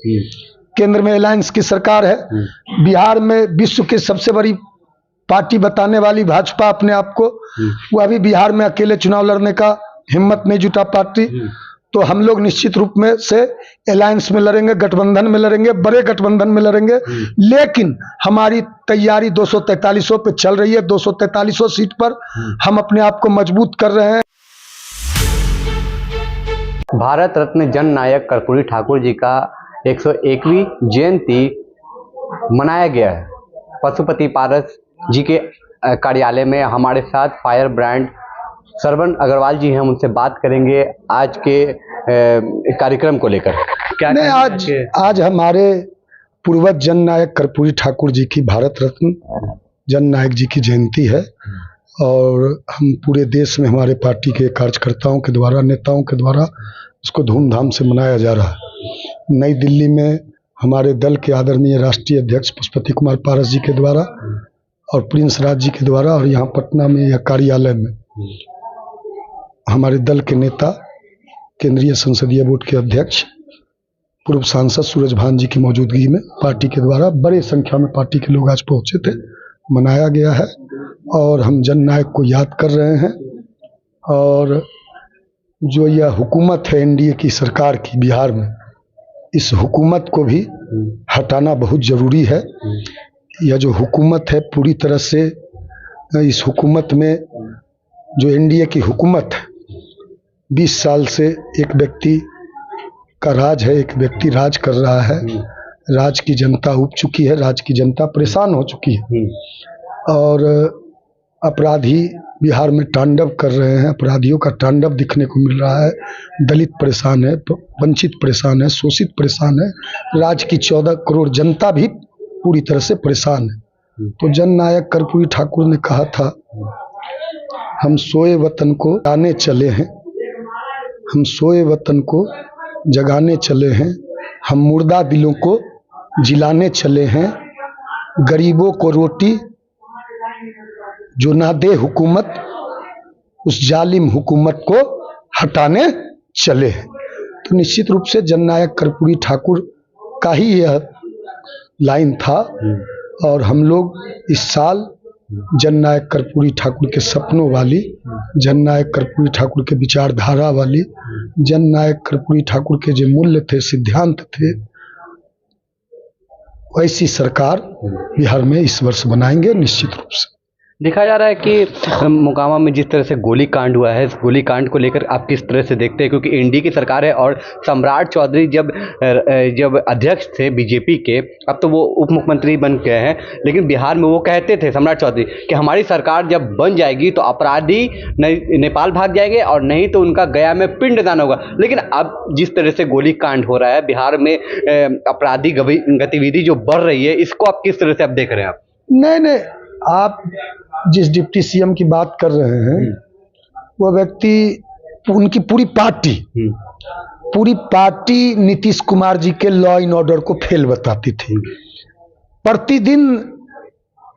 केंद्र में अलायंस की सरकार है, बिहार में विश्व की सबसे बड़ी पार्टी बताने वाली भाजपा अपने आप को, वो अभी बिहार में अकेले चुनाव लड़ने का हिम्मत नहीं जुटा पाती। तो हम लोग निश्चित रूप में से अलायंस में लड़ेंगे, गठबंधन में लड़ेंगे, बड़े गठबंधन में लड़ेंगे, लेकिन हमारी तैयारी 243 पे चल रही है। 243 सीट पर हम अपने आप को मजबूत कर रहे हैं। भारत रत्न जन नायक कर्पूरी ठाकुर जी का 101वीं जयंती मनाया गया है। पशुपति पारस जी के कार्यालय में हमारे साथ फायर ब्रांड श्रवण अग्रवाल जी हैं, उनसे बात करेंगे आज के कार्यक्रम को लेकर। क्या आज हमारे पूर्वज जन नायक कर्पूरी ठाकुर जी की, भारत रत्न जन नायक जी की जयंती है और हम पूरे देश में हमारे पार्टी के कार्यकर्ताओं के द्वारा, नेताओं के द्वारा इसको धूमधाम से मनाया जा रहा है। नई दिल्ली में हमारे दल के आदरणीय राष्ट्रीय अध्यक्ष पशुपति कुमार पारस जी के द्वारा और प्रिंस राज जी के द्वारा, और यहाँ पटना में यह कार्यालय में हमारे दल के नेता, केंद्रीय संसदीय बोर्ड के अध्यक्ष, पूर्व सांसद सूरज भान जी की मौजूदगी में पार्टी के द्वारा बड़ी संख्या में पार्टी के लोग आज पहुंचे थे, मनाया गया है। और हम जन नायक को याद कर रहे हैं। और जो यह हुकूमत है एनडीए की सरकार की बिहार में, इस हुकूमत को भी हटाना बहुत ज़रूरी है। यह जो हुकूमत है पूरी तरह से, इस हुकूमत में जो एनडीए की हुकूमत है, 20 साल से एक व्यक्ति का राज है, एक व्यक्ति राज कर रहा है। राज की जनता उब चुकी है, राज की जनता परेशान हो चुकी है और अपराधी बिहार में तांडव कर रहे हैं। अपराधियों का तांडव दिखने को मिल रहा है। दलित परेशान है, वंचित परेशान है, शोषित परेशान है, राज्य की 14 करोड़ जनता भी पूरी तरह से परेशान है। तो जन नायक कर्पूरी ठाकुर ने कहा था, हम सोए वतन को जगाने चले हैं, हम सोए वतन को जगाने चले हैं, हम मुर्दा दिलों को जिलाने चले हैं, गरीबों को रोटी जो ना दे हुकूमत, उस जालिम हुकूमत को हटाने चले हैं। तो निश्चित रूप से जन नायक कर्पूरी ठाकुर का ही यह लाइन था और हम लोग इस साल जन नायक कर्पूरी ठाकुर के सपनों वाली, जन नायक कर्पूरी ठाकुर के विचारधारा वाली, जन नायक कर्पूरी ठाकुर के जो मूल्य थे, सिद्धांत थे, वैसी सरकार बिहार में इस वर्ष बनाएंगे निश्चित रूप से। देखा जा रहा है कि मोकामा में जिस तरह से गोली कांड हुआ है, इस गोली कांड को लेकर आप किस तरह से देखते हैं? क्योंकि एनडीए की सरकार है और सम्राट चौधरी जब अध्यक्ष थे बीजेपी के, अब तो वो उप मुख्यमंत्री बन गए हैं, लेकिन बिहार में वो कहते थे सम्राट चौधरी कि हमारी सरकार जब बन जाएगी तो अपराधी नेपाल भाग जाएंगे और नहीं तो उनका गया में पिंडदान होगा। लेकिन अब जिस तरह से गोली कांड हो रहा है बिहार में, आपराधिक गतिविधि जो बढ़ रही है, इसको आप किस तरह से आप देख रहे हैं? नहीं, आप जिस डिप्टी सीएम की बात कर रहे हैं, वो व्यक्ति, उनकी पूरी पार्टी नीतीश कुमार जी के लॉ एंड ऑर्डर को फेल बताती थी। प्रतिदिन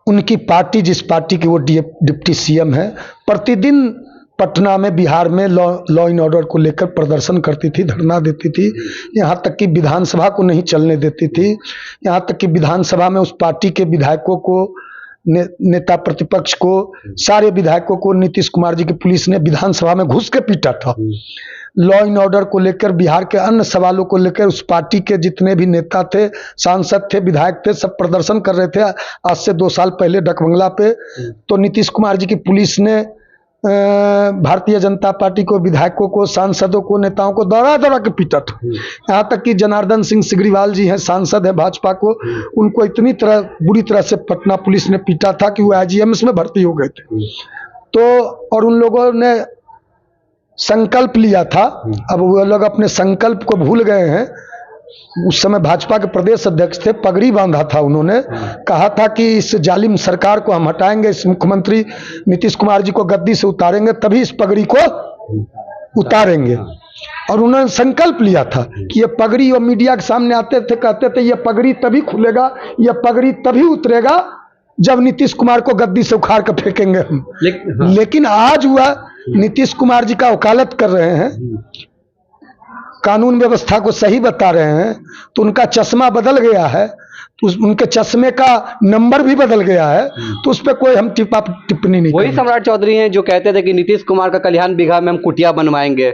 उनकी पार्टी, जिस पार्टी की वो डिप्टी सीएम है, प्रतिदिन पटना में, बिहार में लॉ एंड ऑर्डर को लेकर प्रदर्शन करती थी, धरना देती थी। यहाँ तक कि विधानसभा को नहीं चलने देती थी। यहाँ तक कि विधानसभा में उस पार्टी के विधायकों को, नेता प्रतिपक्ष को, सारे विधायकों को नीतीश कुमार जी की पुलिस ने विधानसभा में घुस के पीटा था। लॉ एंड ऑर्डर को लेकर, बिहार के अन्य सवालों को लेकर उस पार्टी के जितने भी नेता थे, सांसद थे, विधायक थे, सब प्रदर्शन कर रहे थे। आज से 2 साल पहले डकबंगला पे तो नीतीश कुमार जी की पुलिस ने भारतीय जनता पार्टी को, विधायकों को, सांसदों को, नेताओं को दौड़ा के पीटा था। यहाँ तक कि जनार्दन सिंह सिग्रीवाल जी हैं, सांसद हैं भाजपा को, उनको इतनी बुरी तरह से पटना पुलिस ने पीटा था कि वो आईजीएमएस में भर्ती हो गए थे। तो और उन लोगों ने संकल्प लिया था, अब वो लोग अपने संकल्प को भूल गए हैं। उस समय भाजपा के प्रदेश अध्यक्ष थे, पगड़ी बांधा था उन्होंने, कहा था कि इस जालिम सरकार को हम हटाएंगे, इस मुख्यमंत्री नीतीश कुमार जी को गद्दी से उतारेंगे, तभी इस पगड़ी को उतारेंगे। और उन्होंने संकल्प लिया था कि ये पगड़ी, और मीडिया के सामने आते थे, कहते थे ये पगड़ी तभी खुलेगा, ये पगड़ी तभी उतरेगा जब नीतीश कुमार को गद्दी से उखाड़ कर फेंकेंगे हम। लेकिन आज हुआ, नीतीश कुमार जी का वकालत कर रहे हैं, कानून व्यवस्था को सही बता रहे हैं तो उनका चश्मा बदल गया है, तो उनके चश्मे का नंबर भी बदल गया है, तो उस पर कोई हम टिप्पणी नहीं वही करेंगे। सम्राट चौधरी हैं जो कहते थे कि नीतीश कुमार का कल्याण बिघा में हम कुटिया बनवाएंगे।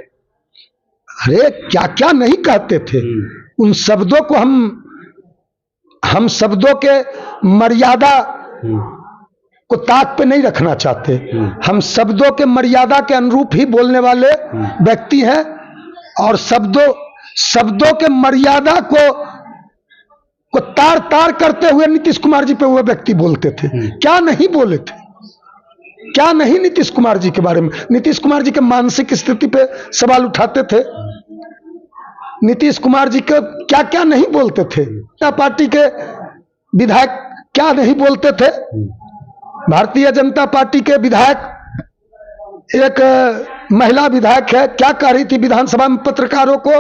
अरे क्या क्या नहीं कहते थे। उन शब्दों को हम शब्दों के मर्यादा को ताक पे नहीं रखना चाहते। हम शब्दों के मर्यादा के अनुरूप ही बोलने वाले व्यक्ति हैं, और शब्दों के मर्यादा को तार तार करते हुए नीतीश कुमार जी पे वो व्यक्ति बोलते थे। क्या नहीं बोले थे, क्या नहीं नीतीश कुमार जी के बारे में, नीतीश कुमार जी के मानसिक स्थिति पे सवाल उठाते थे। नीतीश कुमार जी के क्या क्या नहीं बोलते थे। जनता पार्टी के विधायक क्या नहीं बोलते थे। भारतीय जनता पार्टी के विधायक, एक महिला विधायक है, क्या कह रही थी विधानसभा में पत्रकारों को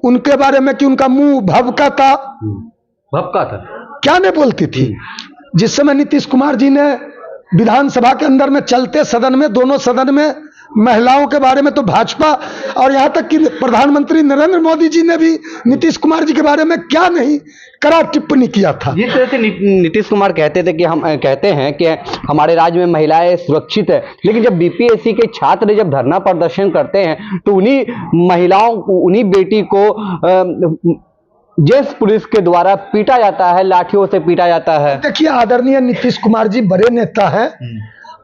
उनके बारे में कि उनका मुंह भभका था, क्या नहीं बोलती थी। जिस समय नीतीश कुमार जी ने विधानसभा के अंदर में चलते सदन में, दोनों सदन में महिलाओं के बारे में, तो भाजपा और यहां तक कि प्रधानमंत्री नरेंद्र मोदी जी ने भी नीतीश कुमार जी के बारे में क्या नहीं कड़ा टिप्पणी किया था। जिस तरह से नीतीश कुमार कहते थे कि हम कहते हैं कि हमारे राज्य में महिलाएं सुरक्षित है, लेकिन जब बीपीएससी के छात्र जब धरना प्रदर्शन करते हैं तो उन्हीं महिलाओं को, उन्हीं बेटी को जेस पुलिस के द्वारा पीटा जाता है, लाठियों से पीटा जाता है। देखिए, आदरणीय नीतीश कुमार जी बड़े नेता हैं,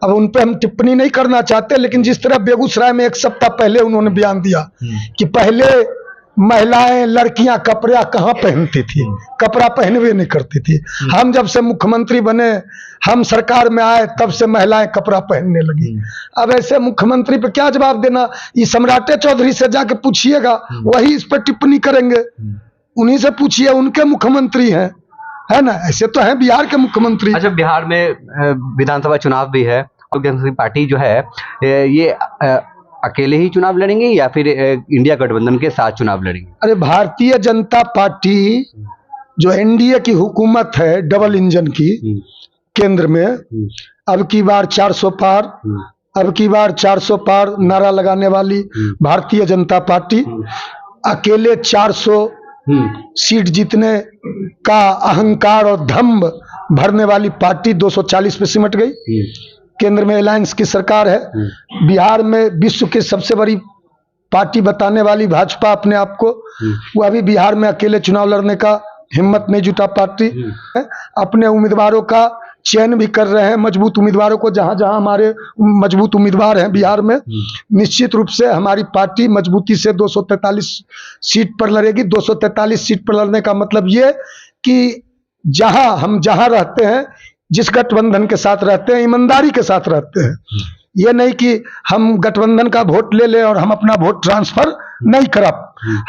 अब उन पे हम टिप्पणी नहीं करना चाहते, लेकिन जिस तरह बेगूसराय में एक सप्ताह पहले उन्होंने बयान दिया कि पहले महिलाएं, लड़कियां कपड़ा कहां पहनती थी, कपड़ा पहनवे नहीं करती थी। हम जब से मुख्यमंत्री बने, हम सरकार में आए, तब से महिलाएं कपड़ा पहनने लगी। अब ऐसे मुख्यमंत्री पे क्या जवाब देना, ये सम्राट चौधरी से जाके पूछिएगा, वही इस पर टिप्पणी करेंगे। उन्हीं से पूछिए, उनके मुख्यमंत्री हैं, है ना। ऐसे तो हैं बिहार के मुख्यमंत्री। अच्छा, बिहार में विधानसभा चुनाव भी है, और पार्टी जो है ये अकेले ही चुनाव लड़ेंगे या फिर इंडिया गठबंधन के साथ चुनाव लड़ेंगे? अरे, भारतीय जनता पार्टी जो एनडीए की हुकूमत है, डबल इंजन की, केंद्र में अब की बार 400 पार, अब की बार 400 पार नारा लगाने वाली भारतीय जनता पार्टी अकेले 400 सीट जीतने का अहंकार और दम्भ भरने वाली पार्टी 240 पे सिमट गई। केंद्र में अलायंस की सरकार है, बिहार में विश्व की सबसे बड़ी पार्टी बताने वाली भाजपा अपने आप को, वो अभी बिहार में अकेले चुनाव लड़ने का हिम्मत नहीं जुटा पार्टी है। अपने उम्मीदवारों का चयन भी कर रहे हैं, मजबूत उम्मीदवारों को, जहां जहां हमारे मजबूत उम्मीदवार हैं बिहार में, निश्चित रूप से हमारी पार्टी मजबूती से 243 सीट पर लड़ेगी। 243 सीट पर लड़ने का मतलब ये कि हम जहां रहते हैं, जिस गठबंधन के साथ रहते हैं, ईमानदारी के साथ रहते हैं। ये नहीं कि हम गठबंधन का वोट ले लें और हम अपना वोट ट्रांसफर नहीं करा,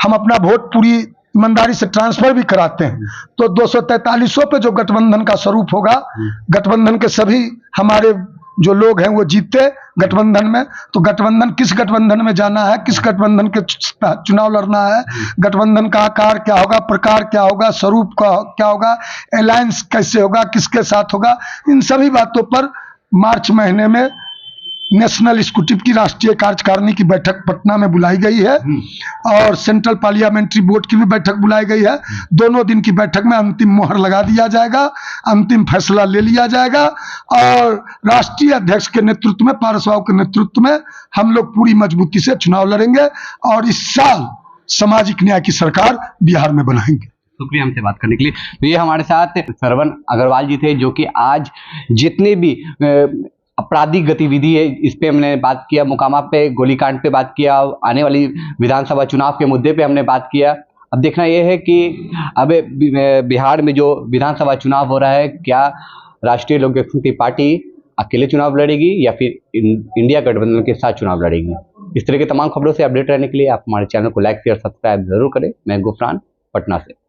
हम अपना वोट पूरी ईमानदारी से ट्रांसफर भी कराते हैं। तो 243 पे जो गठबंधन का स्वरूप होगा, गठबंधन के सभी हमारे जो लोग हैं वो जीते गठबंधन में। तो गठबंधन, किस गठबंधन में जाना है, किस गठबंधन के चुनाव लड़ना है, गठबंधन का आकार क्या होगा, प्रकार क्या होगा, स्वरूप क्या होगा, अलायंस कैसे होगा, किसके साथ होगा, इन सभी बातों पर मार्च महीने में नेशनल एक्जीक्यूटिव की राष्ट्रीय कार्यकारिणी की बैठक पटना में बुलाई गई है, और सेंट्रल पार्लियामेंट्री बोर्ड की भी बैठक बुलाई गई है। दोनों दिन की बैठक में अंतिम मोहर लगा दिया जाएगा, अंतिम फैसला ले लिया जाएगा, और राष्ट्रीय अध्यक्ष के नेतृत्व में, पारस बाबू के नेतृत्व में हम लोग पूरी मजबूती से चुनाव लड़ेंगे, और इस साल सामाजिक न्याय की सरकार बिहार में बनाएंगे। शुक्रिया हमसे बात करने के लिए। तो ये हमारे साथ श्रवण अग्रवाल जी थे, जो कि आज जितने भी आपराधिक गतिविधि है इस पे हमने बात किया, मोकामा पे गोलीकांड पे बात किया, आने वाली विधानसभा चुनाव के मुद्दे पे हमने बात किया। अब देखना यह है कि अब बिहार में जो विधानसभा चुनाव हो रहा है, क्या राष्ट्रीय लोक जनशक्ति पार्टी अकेले चुनाव लड़ेगी या फिर इंडिया गठबंधन के साथ चुनाव लड़ेगी। इस तरह के तमाम खबरों से अपडेट रहने के लिए आप हमारे चैनल को लाइक, शेयर, सब्सक्राइब जरूर करें। मैं गुफरान, पटना से।